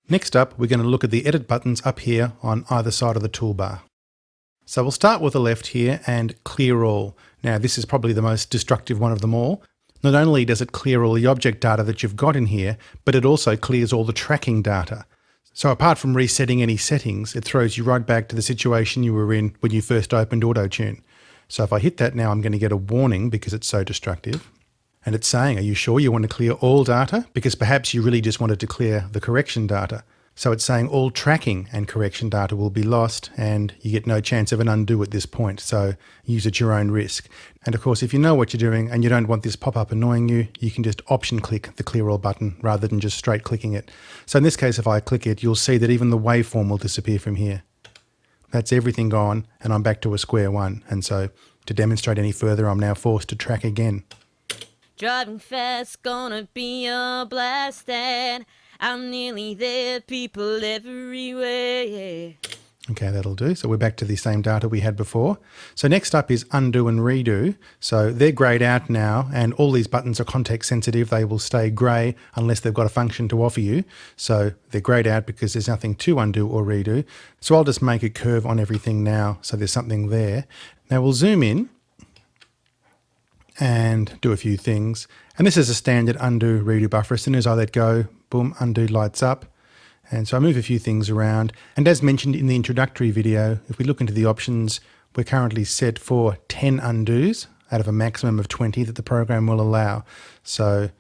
Next up, we're going to look at the edit buttons up here on either side of the toolbar. So we'll start with the left here and clear all. Now this is probably the most destructive one of them all. Not only does it clear all the object data that you've got in here, but it also clears all the tracking data. So apart from resetting any settings, it throws you right back to the situation you were in when you first opened AutoTune. So if I hit that now, I'm going to get a warning because it's so destructive. And it's saying, are you sure you want to clear all data? Because perhaps you really just wanted to clear the correction data. So it's saying all tracking and correction data will be lost and you get no chance of an undo at this point. So use at your own risk. And of course, if you know what you're doing and you don't want this pop-up annoying you, you can just option click the clear all button rather than just straight clicking it. So in this case, if I click it, you'll see that even the waveform will disappear from here. That's everything gone and I'm back to a square one. And so to demonstrate any further, I'm now forced to track again. Driving fast, gonna be a blast, and I'm nearly there, people everywhere. Okay, that'll do. So we're back to the same data we had before. So next up is undo and redo. So they're grayed out now, and all these buttons are context sensitive. They will stay grey unless they've got a function to offer you. So they're grayed out because there's nothing to undo or redo. So I'll just make a curve on everything now so there's something there. Now we'll zoom in and do a few things. And this is a standard undo redo buffer. As soon as I let go, boom, undo lights up. And so I move a few things around. And as mentioned in the introductory video, if we look into the options, we're currently set for 10 undos out of a maximum of 20 that the program will allow. So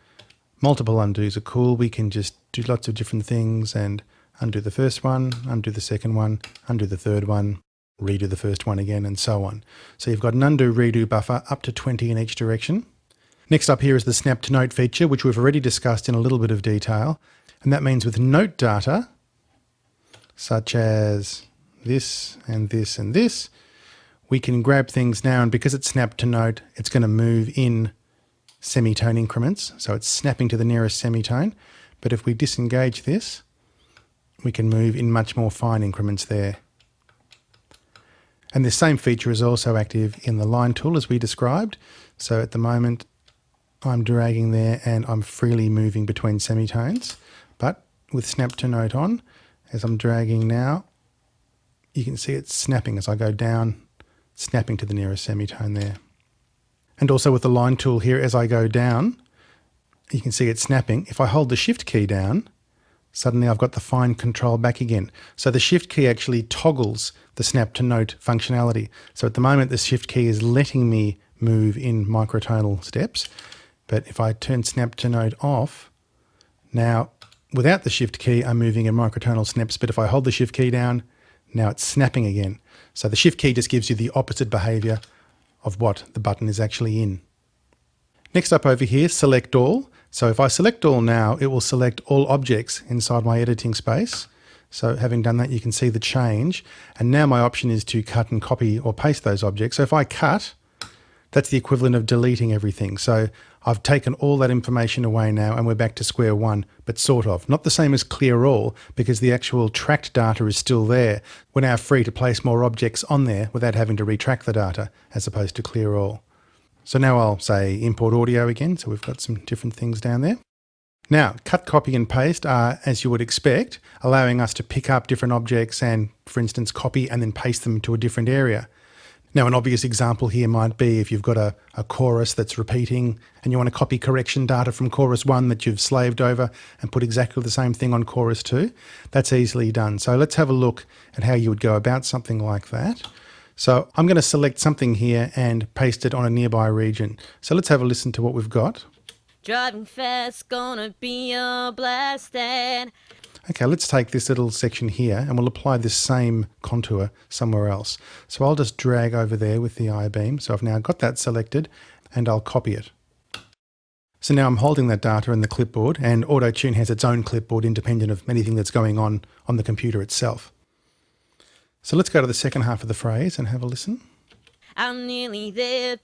multiple undos are cool. We can just do lots of different things and undo the first one, undo the second one, undo the third one, redo the first one again, and so on. So you've got an undo redo buffer up to 20 in each direction. Next up here is the snap to note feature, which we've already discussed in a little bit of detail. And that means with note data, such as this and this and this, we can grab things now, and because it's snapped to note, it's going to move in semitone increments. So it's snapping to the nearest semitone. But if we disengage this, we can move in much more fine increments there. And this same feature is also active in the line tool as we described. So at the moment, I'm dragging there and I'm freely moving between semitones. But with snap to note on, as I'm dragging now, you can see it's snapping as I go down, snapping to the nearest semitone there. And also with the line tool here, as I go down, you can see it snapping. If I hold the shift key down, suddenly I've got the fine control back again. So the shift key actually toggles the snap to note functionality. So at the moment, the shift key is letting me move in microtonal steps. But if I turn snap to note off, now without the shift key, I'm moving in microtonal snaps. But if I hold the shift key down, now it's snapping again. So the shift key just gives you the opposite behavior of what the button is actually in. Next up over here, select all. So if I select all now, it will select all objects inside my editing space. So having done that, you can see the change. And now my option is to cut and copy or paste those objects. So if I cut, that's the equivalent of deleting everything. So I've taken all that information away now and we're back to square one, but sort of. Not the same as clear all, because the actual tracked data is still there. We're now free to place more objects on there without having to retract the data, as opposed to clear all. So now I'll say import audio again. So we've got some different things down there. Now, cut, copy and paste are, as you would expect, allowing us to pick up different objects and, for instance, copy and then paste them to a different area. Now, an obvious example here might be if you've got a chorus that's repeating and you want to copy correction data from chorus 1 that you've slaved over and put exactly the same thing on chorus 2. That's easily done. So let's have a look at how you would go about something like that. So I'm going to select something here and paste it on a nearby region. So let's have a listen to what we've got. Driving fast, gonna be a blast, and Okay, let's take this little section here and we'll apply this same contour somewhere else. So I'll just drag over there with the I-beam. So I've now got that selected and I'll copy it. So now I'm holding that data in the clipboard, and AutoTune has its own clipboard independent of anything that's going on the computer itself. So let's go to the second half of the phrase and have a listen. I'm nearly there.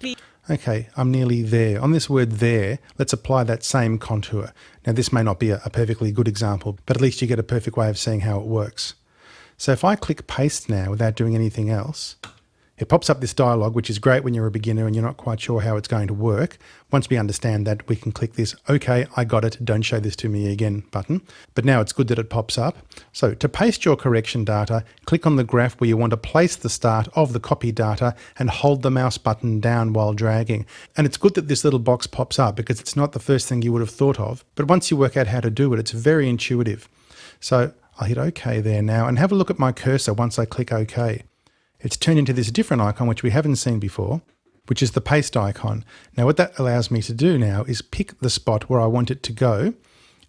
Okay, I'm nearly there. On this word there, let's apply that same contour. Now this may not be a perfectly good example, but at least you get a perfect way of seeing how it works. So if I click paste now without doing anything else, It pops up this dialog, which is great when you're a beginner and you're not quite sure how it's going to work. Once we understand that, we can click this "OK, I got it, don't show this to me again" button. But now it's good that it pops up. So to paste your correction data, click on the graph where you want to place the start of the copy data and hold the mouse button down while dragging. And it's good that this little box pops up because it's not the first thing you would have thought of. But once you work out how to do it, it's very intuitive. So I'll hit OK there now and have a look at my cursor once I click OK. It's turned into this different icon, which we haven't seen before, which is the paste icon. Now what that allows me to do now is pick the spot where I want it to go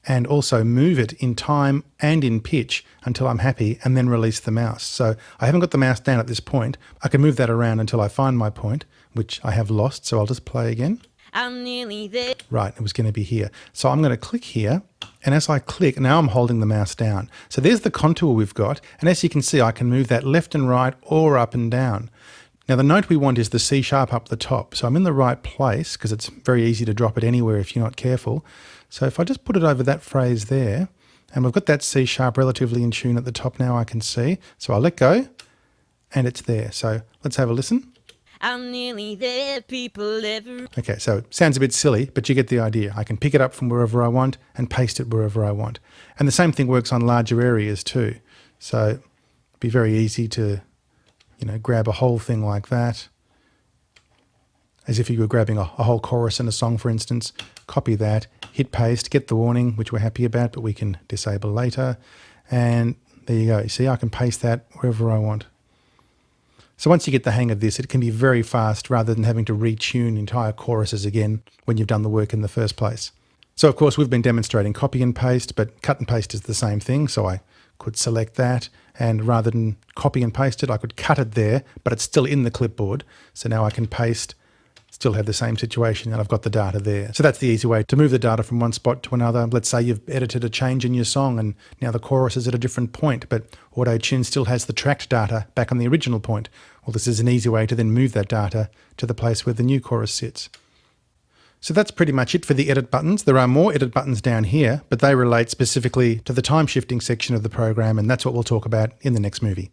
and also move it in time and in pitch until I'm happy and then release the mouse. So I haven't got the mouse down at this point. I can move that around until I find my point, which I have lost. So I'll just play again. I'm nearly there. Right, it was going to be here. So I'm going to click here. And as I click, now I'm holding the mouse down. So there's the contour we've got. And as you can see, I can move that left and right or up and down. Now the note we want is the C# up the top. So I'm in the right place because it's very easy to drop it anywhere if you're not careful. So if I just put it over that phrase there, and we've got that C# relatively in tune at the top now, I can see. So I'll let go and it's there. So let's have a listen. I'm nearly there, people ever. Okay, so it sounds a bit silly, but you get the idea. I can pick it up from wherever I want and paste it wherever I want. And the same thing works on larger areas too. So it'd be very easy to, grab a whole thing like that, as if you were grabbing a whole chorus in a song, for instance. Copy that, hit paste, get the warning, which we're happy about, but we can disable later. And there you go. You see, I can paste that wherever I want. So once you get the hang of this, it can be very fast rather than having to retune entire choruses again when you've done the work in the first place. So of course we've been demonstrating copy and paste, but cut and paste is the same thing. So I could select that, and rather than copy and paste it, I could cut it there, but it's still in the clipboard. So now I can paste, still have the same situation, and I've got the data there. So that's the easy way to move the data from one spot to another. Let's say you've edited a change in your song and now the chorus is at a different point, but Auto-Tune still has the tracked data back on the original point. Well, this is an easy way to then move that data to the place where the new chorus sits. So that's pretty much it for the edit buttons. There are more edit buttons down here, but they relate specifically to the time shifting section of the program, and that's what we'll talk about in the next movie.